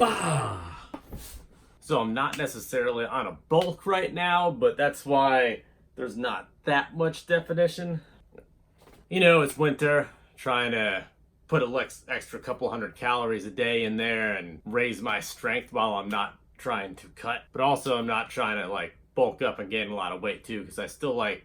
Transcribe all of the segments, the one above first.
Bah! So I'm not necessarily on a bulk right now, but that's why there's not that much definition. You know, it's winter, trying to put an extra couple hundred calories a day in there and raise my strength while I'm not trying to cut. But also I'm not trying to like bulk up and gain a lot of weight too, because I still like,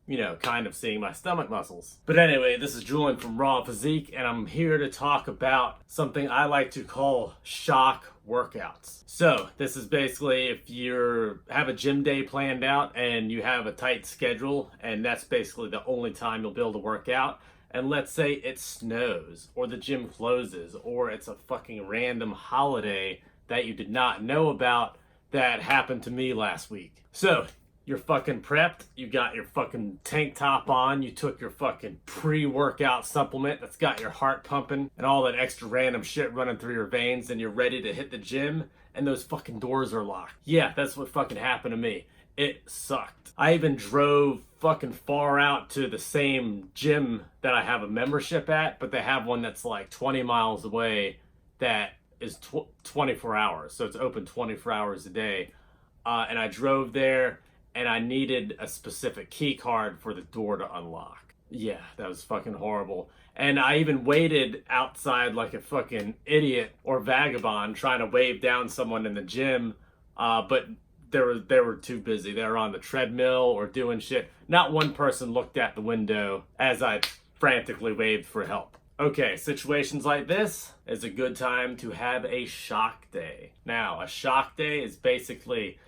you know, kind of seeing my stomach muscles. But anyway, this is Julian from RawPhysique, and I'm here to talk about something I like to call shock workouts. So this is basically if you have a gym day planned out and you have a tight schedule, and that's basically the only time you'll be able to work out. And let's say it snows, or the gym closes, or it's a fucking random holiday that you did not know about that happened to me last week. So you're fucking prepped, you got your fucking tank top on, you took your fucking pre-workout supplement that's got your heart pumping and all that extra random shit running through your veins, and you're ready to hit the gym, and those fucking doors are locked. Yeah, that's what fucking happened to me. It sucked. I even drove fucking far out to the same gym that I have a membership at, but they have one that's like 20 miles away that is 24 hours. So it's open 24 hours a day. And I drove there, and I needed a specific key card for the door to unlock. Yeah, that was fucking horrible. And I even waited outside like a fucking idiot or vagabond trying to wave down someone in the gym, but they were too busy. They were on the treadmill or doing shit. Not one person looked at the window as I frantically waved for help. Okay, situations like this is a good time to have a shock day. Now, a shock day is basically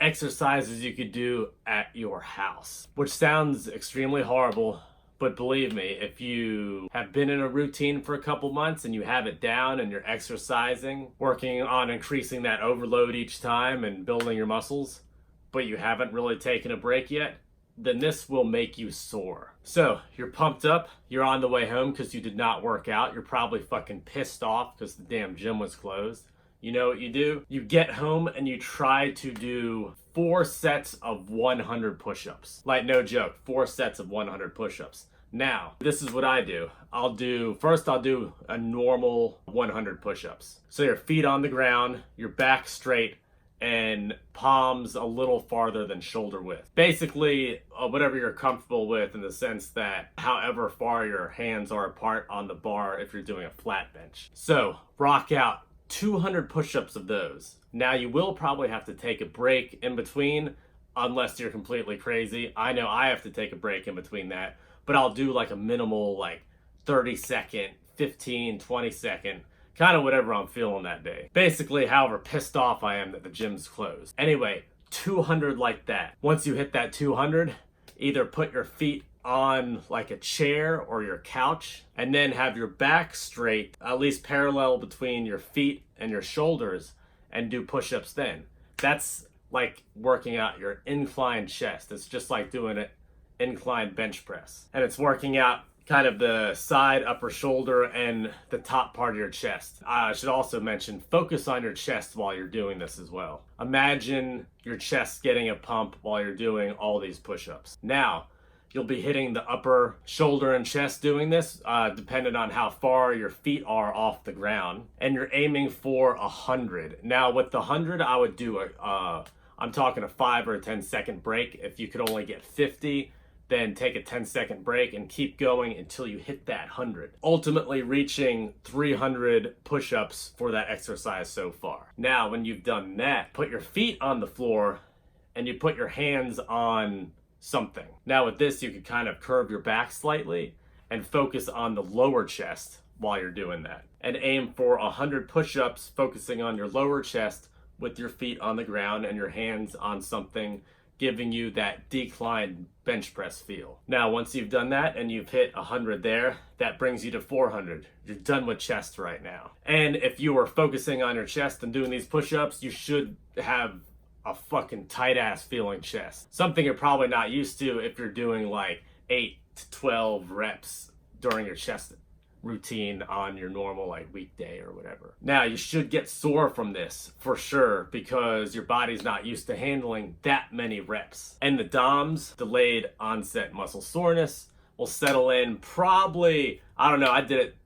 exercises you could do at your house, which sounds extremely horrible, but believe me, if you have been in a routine for a couple months and you have it down and you're exercising, working on increasing that overload each time and building your muscles, but you haven't really taken a break yet, then this will make you sore. So you're pumped up, you're on the way home because you did not work out, you're probably fucking pissed off because the damn gym was closed. You know what you do? You get home and you try to do 4 sets of 100 push-ups. Like, no joke, 4 sets of 100 push-ups. Now, this is what I do. I'll do a normal 100 push-ups. So your feet on the ground, your back straight, and palms a little farther than shoulder width. Basically, whatever you're comfortable with, in the sense that however far your hands are apart on the bar if you're doing a flat bench. So, rock out 200 push-ups of those. Now you will probably have to take a break in between, unless you're completely crazy. I know I have to take a break in between that, but I'll do like a minimal like 30 second, 15, 20 second, kind of whatever I'm feeling that day. Basically, however pissed off I am that the gym's closed. Anyway, 200 like that. Once you hit that 200, either put your feet on like a chair or your couch, and then have your back straight, at least parallel between your feet and your shoulders, and do push-ups then. That's like working out your inclined chest. It's just like doing an inclined bench press. And it's working out kind of the side, upper shoulder, and the top part of your chest. I should also mention, focus on your chest while you're doing this as well. Imagine your chest getting a pump while you're doing all these push-ups. Now, you'll be hitting the upper shoulder and chest doing this, depending on how far your feet are off the ground. And you're aiming for 100. Now with the 100, I would do I'm talking a 5 or a 10-second break. If you could only get 50, then take a 10-second break and keep going until you hit that 100. Ultimately reaching 300 push-ups for that exercise so far. Now, when you've done that, put your feet on the floor and you put your hands on something. Now with this, you can kind of curve your back slightly and focus on the lower chest while you're doing that. And aim for 100 push-ups, focusing on your lower chest with your feet on the ground and your hands on something, giving you that declined bench press feel. Now, once you've done that and you've hit 100 there, that brings you to 400. You're done with chest right now. And if you are focusing on your chest and doing these push-ups, you should have a fucking tight ass feeling chest. Something you're probably not used to if you're doing like 8 to 12 reps during your chest routine on your normal like weekday or whatever. Now you should get sore from this for sure, because your body's not used to handling that many reps. And the DOMS, delayed onset muscle soreness, will settle in probably I don't know,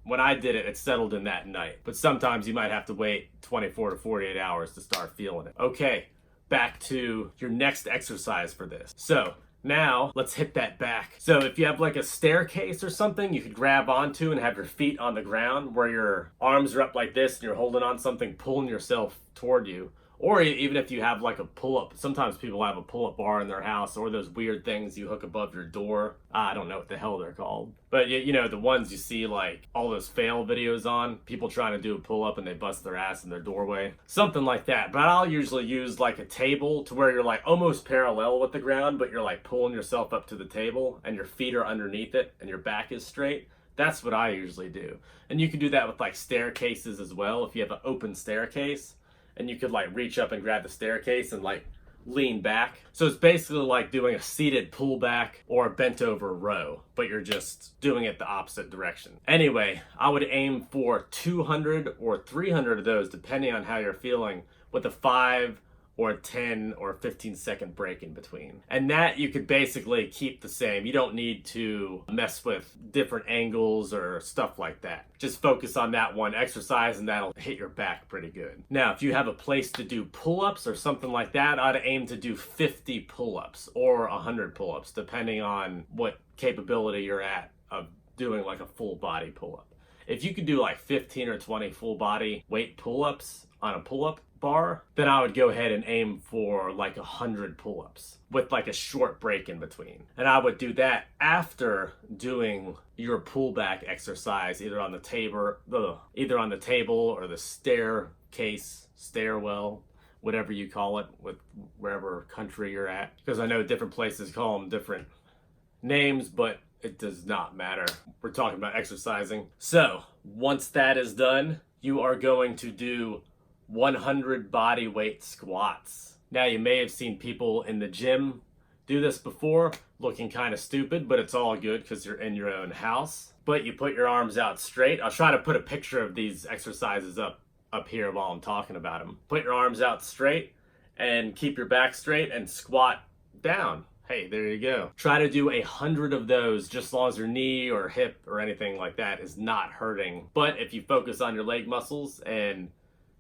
when I did it, it settled in that night. But sometimes you might have to wait 24 to 48 hours to start feeling it. Okay, back to your next exercise for this. So now let's hit that back. So if you have like a staircase or something, you could grab onto and have your feet on the ground where your arms are up like this and you're holding on something, pulling yourself toward you. Or even if you have like a pull-up, sometimes people have a pull-up bar in their house, or those weird things you hook above your door. I don't know what the hell they're called. But you know, the ones you see like all those fail videos on, people trying to do a pull-up and they bust their ass in their doorway. Something like that. But I'll usually use like a table to where you're like almost parallel with the ground, but you're like pulling yourself up to the table and your feet are underneath it and your back is straight. That's what I usually do. And you can do that with like staircases as well. If you have an open staircase, and you could like reach up and grab the staircase and like lean back. So it's basically like doing a seated pullback or a bent over row, but you're just doing it the opposite direction. Anyway, I would aim for 200 or 300 of those, depending on how you're feeling, with a 5 or a 10 or a 15-second break in between. And that you could basically keep the same. You don't need to mess with different angles or stuff like that. Just focus on that one exercise and that'll hit your back pretty good. Now, if you have a place to do pull-ups or something like that, I'd aim to do 50 pull-ups or 100 pull-ups, depending on what capability you're at of doing like a full body pull-up. If you could do like 15 or 20 full body weight pull-ups on a pull-up bar, then I would go ahead and aim for like 100 pull-ups with like a short break in between. And I would do that after doing your pullback exercise, either on the table or the staircase, stairwell, whatever you call it, with wherever country you're at. Because I know different places call them different names, but it does not matter. We're talking about exercising. So once that is done, you are going to do 100 body weight squats. Now, you may have seen people in the gym do this before, looking kind of stupid, but it's all good because you're in your own house. But you put your arms out straight. I'll try to put a picture of these exercises up here while I'm talking about them. Put your arms out straight and keep your back straight and squat down. Hey, there you go. Try to do 100 of those, just as long as your knee or hip or anything like that is not hurting. But if you focus on your leg muscles and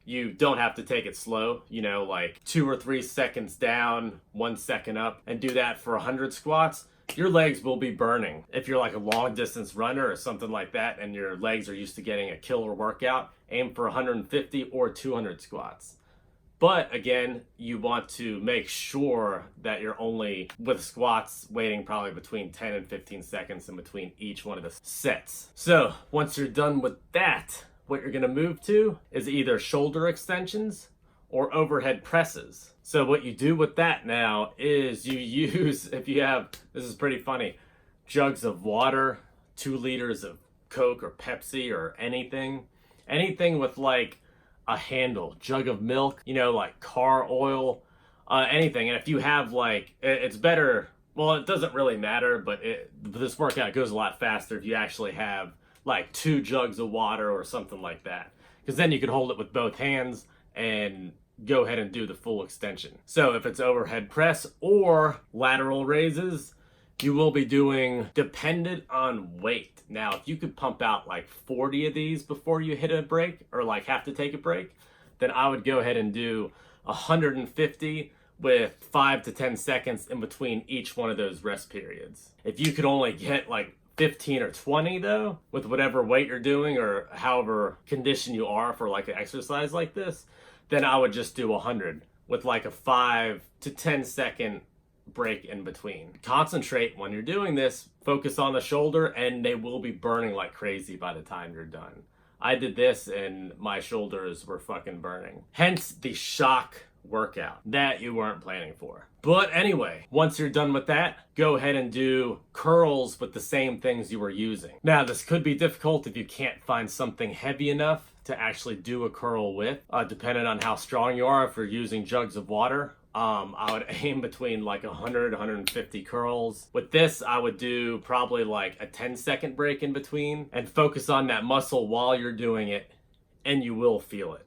you don't have to take it slow, you know, like 2 or 3 seconds down, 1 second up, and do that for 100 squats, your legs will be burning. If you're like a long distance runner or something like that and your legs are used to getting a killer workout, aim for 150 or 200 squats. But again, you want to make sure that you're only, with squats, waiting probably between 10 and 15 seconds in between each one of the sets. So once you're done with that, what you're gonna move to is either shoulder extensions or overhead presses. So what you do with that now is you use, if you have, this is pretty funny, jugs of water, 2 liters of Coke or Pepsi or anything with like a handle, jug of milk, you know, like car oil, anything. And if you have like, it's better, well, it doesn't really matter, but this workout goes a lot faster if you actually have like 2 jugs of water or something like that, because then you could hold it with both hands and go ahead and do the full extension. So if it's overhead press or lateral raises, you will be doing dependent on weight. Now, if you could pump out like 40 of these before you hit a break or like have to take a break, then I would go ahead and do 150 with 5 to 10 seconds in between each one of those rest periods. If you could only get like 15 or 20 though, with whatever weight you're doing or however conditioned you are for like an exercise like this, then I would just do 100 with like a 5 to 10 second break in between. Concentrate when you're doing this, focus on the shoulder, and they will be burning like crazy by the time you're done. I did this and my shoulders were fucking burning. Hence the shock workout that you weren't planning for. But anyway, once you're done with that, go ahead and do curls with the same things you were using. Now, this could be difficult if you can't find something heavy enough to actually do a curl with, depending on how strong you are. If you're using jugs of water, I would aim between like 100, 150 curls. With this, I would do probably like a 10-second break in between and focus on that muscle while you're doing it, and you will feel it.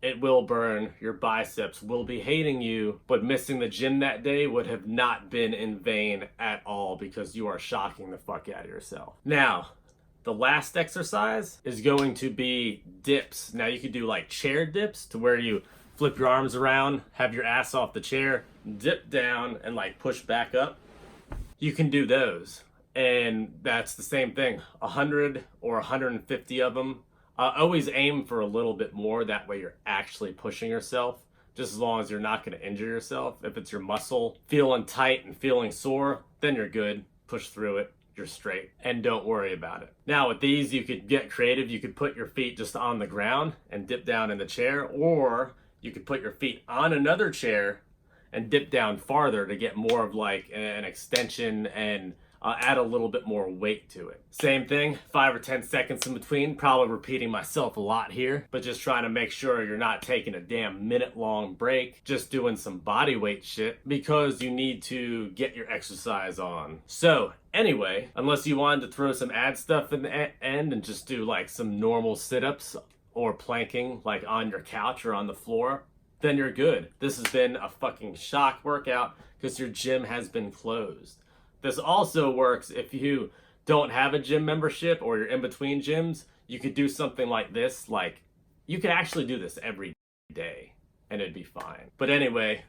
It will burn, your biceps will be hating you, but missing the gym that day would have not been in vain at all because you are shocking the fuck out of yourself. Now, The last exercise is going to be dips. Now you could do like chair dips to where you flip your arms around, have your ass off the chair, dip down and like push back up. You can do those. And that's the same thing, 100 or 150 of them. Always aim for a little bit more. That way you're actually pushing yourself, just as long as you're not going to injure yourself. If it's your muscle feeling tight and feeling sore, then you're good. Push through it. You're straight. And don't worry about it. Now with these, you could get creative. You could put your feet just on the ground and dip down in the chair, or you could put your feet on another chair and dip down farther to get more of like an extension and add a little bit more weight to it. Same thing, 5 or 10 seconds in between. Probably repeating myself a lot here, but just trying to make sure you're not taking a damn minute-long break, just doing some body weight shit because you need to get your exercise on. So anyway, unless you wanted to throw some ad stuff in the end and just do like some normal sit-ups or planking like on your couch or on the floor, then you're good. This has been a fucking shock workout because your gym has been closed. This also works if you don't have a gym membership or you're in between gyms. You could do something like this. Like, you could actually do this every day and it'd be fine. But anyway,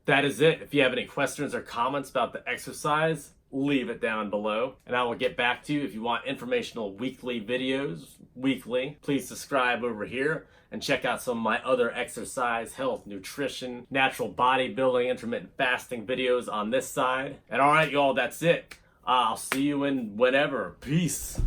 that is it. If you have any questions or comments about the exercise, leave it down below and I will get back to you. If you want informational weekly videos, please subscribe over here and check out some of my other exercise, health, nutrition, natural bodybuilding, intermittent fasting videos on this side. And all right, y'all, that's it. I'll see you in whenever. Peace.